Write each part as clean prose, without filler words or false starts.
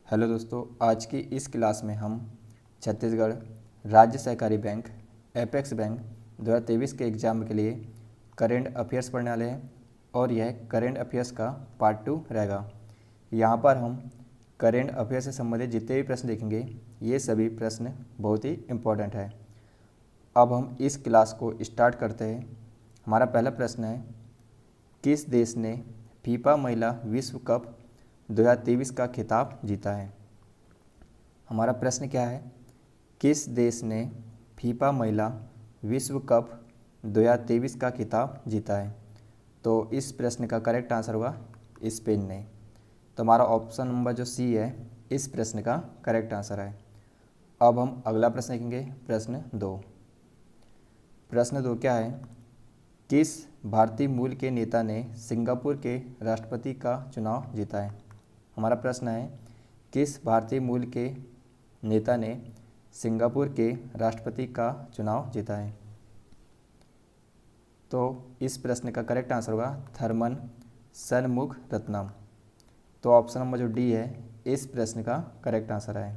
Hello दोस्तों, आज की इस क्लास में हम छत्तीसगढ़ राज्य सहकारी बैंक एपेक्स बैंक 2023 के एग्ज़ाम के लिए करेंट अफेयर्स पढ़ने वाले हैं और यह करेंट अफेयर्स का पार्ट 2 रहेगा। यहाँ पर हम करेंट अफेयर्स से संबंधित जितने भी प्रश्न देखेंगे ये सभी प्रश्न बहुत ही इम्पोर्टेंट है। अब हम इस क्लास को स्टार्ट करते हैं। हमारा पहला प्रश्न है, किस देश ने फीफा महिला विश्व कप 2023 का खिताब जीता है। हमारा प्रश्न क्या है, किस देश ने फीफा महिला विश्व कप 2023 का खिताब जीता है। तो इस प्रश्न का करेक्ट आंसर होगा स्पेन ने। तो हमारा ऑप्शन नंबर जो सी है इस प्रश्न का करेक्ट आंसर है। अब हम अगला प्रश्न देखेंगे, प्रश्न 2। प्रश्न 2 क्या है, किस भारतीय मूल के नेता ने सिंगापुर के राष्ट्रपति का चुनाव जीता है। हमारा प्रश्न है, किस भारतीय मूल के नेता ने सिंगापुर के राष्ट्रपति का चुनाव जीता है। तो इस प्रश्न का करेक्ट आंसर होगा थरमन शनमुगरत्नम। तो ऑप्शन नंबर जो डी है इस प्रश्न का करेक्ट आंसर है।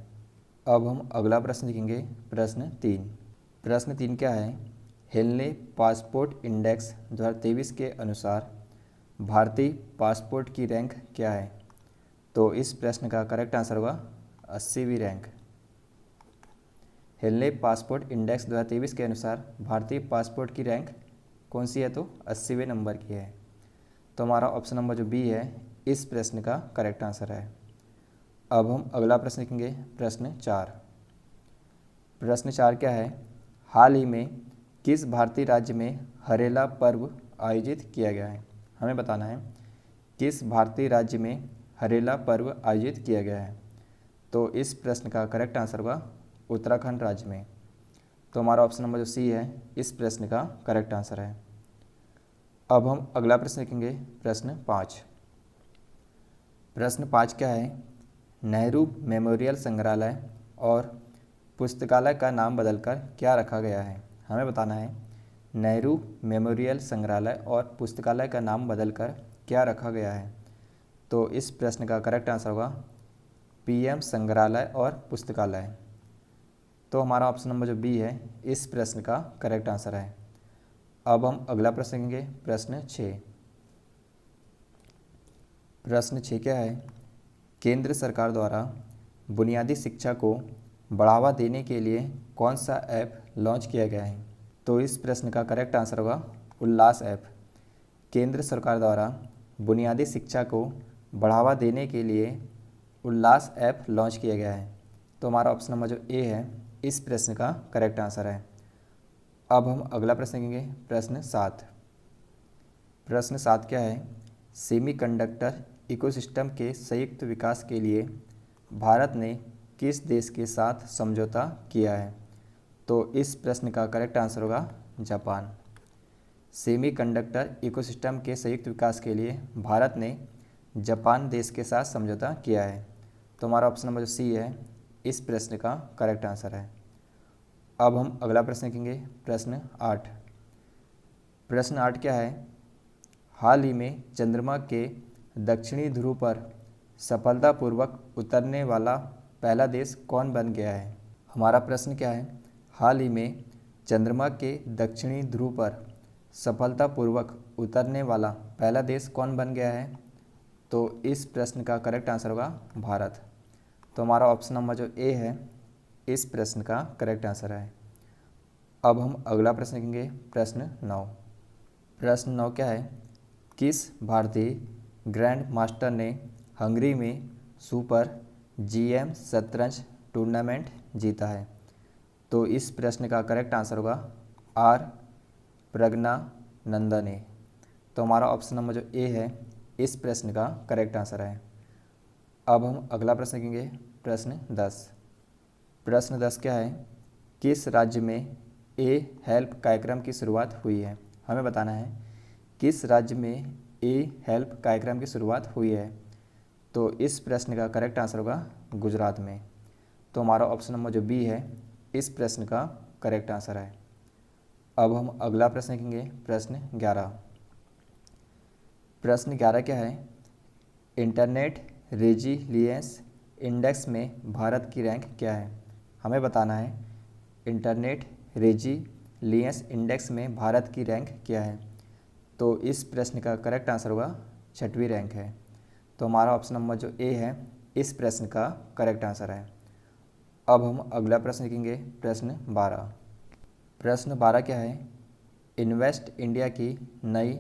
अब हम अगला प्रश्न देखेंगे, प्रश्न 3। प्रश्न 3 क्या है, हेनले पासपोर्ट इंडेक्स 2023 के अनुसार भारतीय पासपोर्ट की रैंक क्या है। तो इस प्रश्न का करेक्ट आंसर होगा 80वीं रैंक। हेनले पासपोर्ट इंडेक्स 2023 के अनुसार भारतीय पासपोर्ट की रैंक कौन सी है, तो 80वें नंबर की है। तो हमारा ऑप्शन नंबर जो बी है इस प्रश्न का करेक्ट आंसर है। अब हम अगला प्रश्न देखेंगे, प्रश्न 4। प्रश्न 4 क्या है, हाल ही में किस भारतीय राज्य में हरेला पर्व आयोजित किया गया है। हमें बताना है किस भारतीय राज्य में हरेला पर्व आयोजित किया गया है। तो इस प्रश्न का करेक्ट आंसर होगा उत्तराखंड राज्य में। तो हमारा ऑप्शन नंबर जो सी है इस प्रश्न का करेक्ट आंसर है। अब हम अगला प्रश्न देखेंगे, प्रश्न 5। प्रश्न 5 क्या है, नेहरू मेमोरियल संग्रहालय और पुस्तकालय का नाम बदलकर क्या रखा गया है। हमें बताना है नेहरू मेमोरियल संग्रहालय और पुस्तकालय का नाम बदलकर क्या रखा गया है। तो इस प्रश्न का करेक्ट आंसर होगा पीएम संग्रहालय और पुस्तकालय। तो हमारा ऑप्शन नंबर जो बी है इस प्रश्न का करेक्ट आंसर है। अब हम अगला प्रश्न देखेंगे, प्रश्न 6। प्रश्न 6 क्या है, केंद्र सरकार द्वारा बुनियादी शिक्षा को बढ़ावा देने के लिए कौन सा ऐप लॉन्च किया गया है। तो इस प्रश्न का करेक्ट आंसर होगा उल्लास ऐप। केंद्र सरकार द्वारा बुनियादी शिक्षा को बढ़ावा देने के लिए उल्लास ऐप लॉन्च किया गया है। तो हमारा ऑप्शन नंबर जो ए है इस प्रश्न का करेक्ट आंसर है। अब हम अगला प्रश्न देखेंगे, प्रश्न 7। प्रश्न 7 क्या है, सेमीकंडक्टर इकोसिस्टम के संयुक्त विकास के लिए भारत ने किस देश के साथ समझौता किया है। तो इस प्रश्न का करेक्ट आंसर होगा जापान। सेमीकंडक्टर इकोसिस्टम के संयुक्त विकास के लिए भारत ने जापान देश के साथ समझौता किया है। तो हमारा ऑप्शन नंबर जो सी है इस प्रश्न का करेक्ट आंसर है। अब हम अगला प्रश्न देखेंगे, प्रश्न 8। प्रश्न 8 क्या है, हाल ही में चंद्रमा के दक्षिणी ध्रुव पर सफलतापूर्वक उतरने वाला पहला देश कौन बन गया है। हमारा प्रश्न क्या है, हाल ही में चंद्रमा के दक्षिणी ध्रुव पर सफलतापूर्वक उतरने वाला पहला देश कौन बन गया है। तो इस प्रश्न का करेक्ट आंसर होगा भारत। तो हमारा ऑप्शन नंबर जो ए है इस प्रश्न का करेक्ट आंसर है। अब हम अगला प्रश्न देखेंगे, प्रश्न 9। प्रश्न 9 क्या है, किस भारतीय ग्रैंड मास्टर ने हंगरी में सुपर जीएम शतरंज टूर्नामेंट जीता है। तो इस प्रश्न का करेक्ट आंसर होगा आर प्रज्ञानंदा ने। तो हमारा ऑप्शन नंबर जो ए है इस प्रश्न का करेक्ट आंसर है। अब हम अगला प्रश्न देखेंगे, प्रश्न 10। प्रश्न 10 क्या है, किस राज्य में ए हेल्प कार्यक्रम की शुरुआत हुई है। हमें बताना है किस राज्य में ए हेल्प कार्यक्रम की शुरुआत हुई है। तो इस प्रश्न का करेक्ट आंसर होगा गुजरात में। तो हमारा ऑप्शन नंबर जो बी है इस प्रश्न का करेक्ट आंसर है। अब हम अगला प्रश्न देखेंगे, प्रश्न 11। प्रश्न 11 क्या है, इंटरनेट रेजिलियंस इंडेक्स में भारत की रैंक क्या है? हमें बताना है इंटरनेट रेजिलियंस इंडेक्स में भारत की रैंक क्या है? तो इस प्रश्न का करेक्ट आंसर होगा 6वीं रैंक है। तो हमारा ऑप्शन नंबर जो ए है इस प्रश्न का करेक्ट आंसर है। अब हम अगला प्रश्न लिखेंगे, प्रश्न 12। प्रश्न 12 क्या है? इन्वेस्ट इंडिया की नई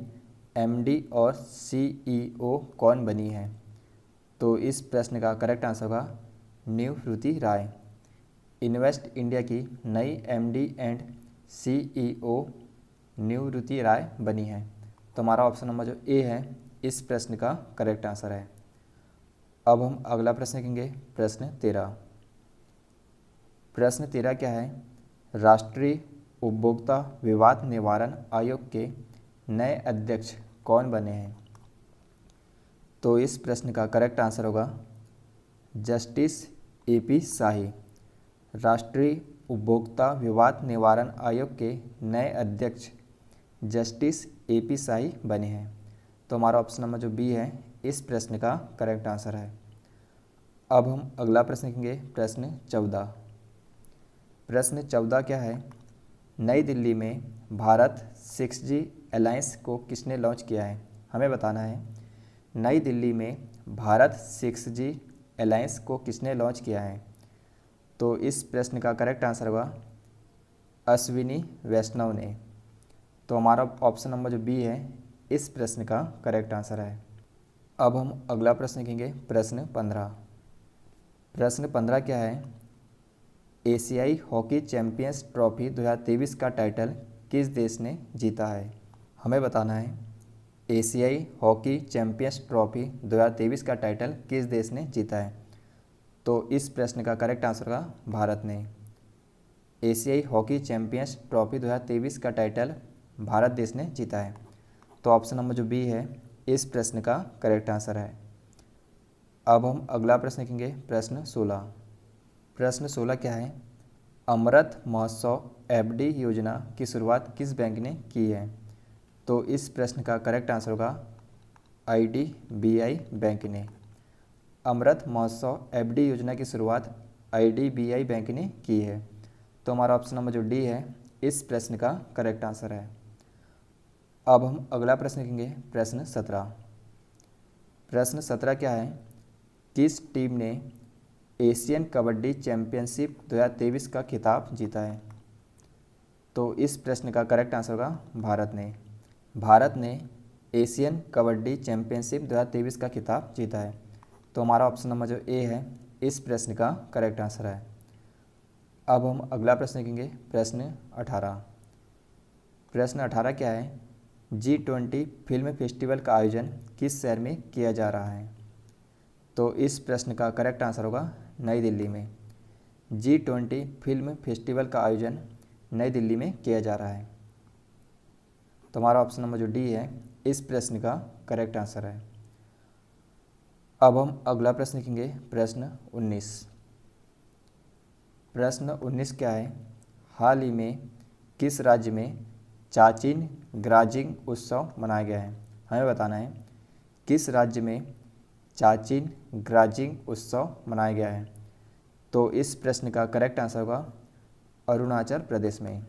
एमडी और सीईओ कौन बनी है? तो इस प्रश्न का करेक्ट आंसर होगा निवृत्ति राय। इन्वेस्ट इंडिया की नई एमडी एंड सीईओ निवृत्ति राय बनी है। तो हमारा ऑप्शन नंबर जो ए है इस प्रश्न का करेक्ट आंसर है। अब हम अगला प्रश्न लिखेंगे, प्रश्न 13। प्रश्न 13 क्या है? राष्ट्रीय उपभोक्ता विवाद निवारण आयोग के नए अध्यक्ष कौन बने हैं? तो इस प्रश्न का करेक्ट आंसर होगा जस्टिस एपी शाही। राष्ट्रीय उपभोक्ता विवाद निवारण आयोग के नए अध्यक्ष जस्टिस एपी शाही बने हैं। तो हमारा ऑप्शन नंबर जो बी है इस प्रश्न का करेक्ट आंसर है। अब हम अगला प्रश्न लिखेंगे, प्रश्न 14। प्रश्न 14 क्या है? नई दिल्ली में भारत 6G अलायंस को किसने लॉन्च किया है? हमें बताना है नई दिल्ली में भारत 6G अलायंस को किसने लॉन्च किया है? तो इस प्रश्न का करेक्ट आंसर होगा अश्विनी वैष्णव ने। तो हमारा ऑप्शन नंबर जो बी है इस प्रश्न का करेक्ट आंसर है। अब हम अगला प्रश्न लिखेंगे, प्रश्न 15। प्रश्न 15 क्या है? एशियाई हॉकी चैंपियंस ट्रॉफी 2023 का टाइटल किस देश ने जीता है? हमें बताना है एशियाई हॉकी चैंपियंस ट्रॉफी 2023 का टाइटल किस देश ने जीता है? तो इस प्रश्न का करेक्ट आंसर होगा भारत ने। एशियाई हॉकी चैंपियंस ट्रॉफी 2023 का टाइटल भारत देश ने जीता है। तो ऑप्शन नंबर जो बी है इस प्रश्न का करेक्ट आंसर है। अब हम अगला प्रश्न लिखेंगे, प्रश्न 16। प्रश्न 16 क्या है? अमृत महोत्सव एफडी योजना की शुरुआत किस बैंक ने की है? तो इस प्रश्न का करेक्ट आंसर होगा आईडीबीआई बैंक ने। अमृत महोत्सव एफडी योजना की शुरुआत आईडीबीआई बैंक ने की है। तो हमारा ऑप्शन नंबर जो डी है इस प्रश्न का करेक्ट आंसर है। अब हम अगला प्रश्न लिखेंगे, प्रश्न 17। प्रश्न 17 क्या है? किस टीम ने एशियन कबड्डी चैंपियनशिप 2023 का खिताब जीता है? तो इस प्रश्न का करेक्ट आंसर होगा भारत ने। भारत ने एशियन कबड्डी चैंपियनशिप 2023 का खिताब जीता है। तो हमारा ऑप्शन नंबर जो ए है इस प्रश्न का करेक्ट आंसर है। अब हम अगला प्रश्न लिखेंगे, प्रश्न 18। प्रश्न 18 क्या है? G20 फिल्म फेस्टिवल का आयोजन किस शहर में किया जा रहा है? तो इस प्रश्न का करेक्ट आंसर होगा नई दिल्ली में। G20 फिल्म फेस्टिवल का आयोजन नई दिल्ली में किया जा रहा है। तो हमारा ऑप्शन नंबर जो डी है इस प्रश्न का करेक्ट आंसर है। अब हम अगला प्रश्न लिखेंगे, प्रश्न 19। प्रश्न 19 क्या है? हाल ही में किस राज्य में चाचिन ग्राजिंग उत्सव मनाया गया है? हमें बताना है किस राज्य में चाचिन ग्राजिंग उत्सव मनाया गया है? तो इस प्रश्न का करेक्ट आंसर होगा अरुणाचल प्रदेश में।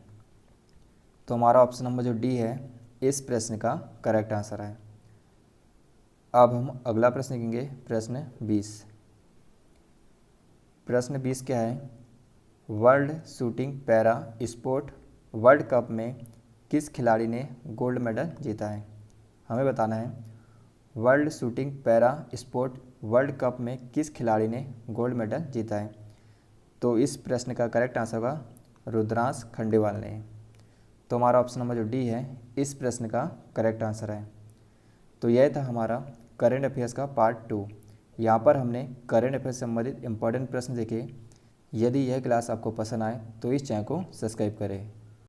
तो हमारा ऑप्शन नंबर जो डी है इस प्रश्न का करेक्ट आंसर है। अब हम अगला प्रश्न लिखेंगे, प्रश्न 20। प्रश्न 20 क्या है? World shooting para sport world cup में किस खिलाड़ी ने गोल्ड मेडल जीता है? हमें बताना है world shooting para sport world cup में किस खिलाड़ी ने गोल्ड मेडल जीता है? तो इस प्रश्न का करेक्ट आंसर होगा रुद्रांश खंडेवाल ने। तो हमारा ऑप्शन नंबर जो डी है इस प्रश्न का करेक्ट आंसर है। तो यह था हमारा करेंट अफेयर्स का पार्ट 2। यहाँ पर हमने करेंट अफेयर से संबंधित इंपॉर्टेंट प्रश्न देखे। यदि यह क्लास आपको पसंद आए तो इस चैनल को सब्सक्राइब करें।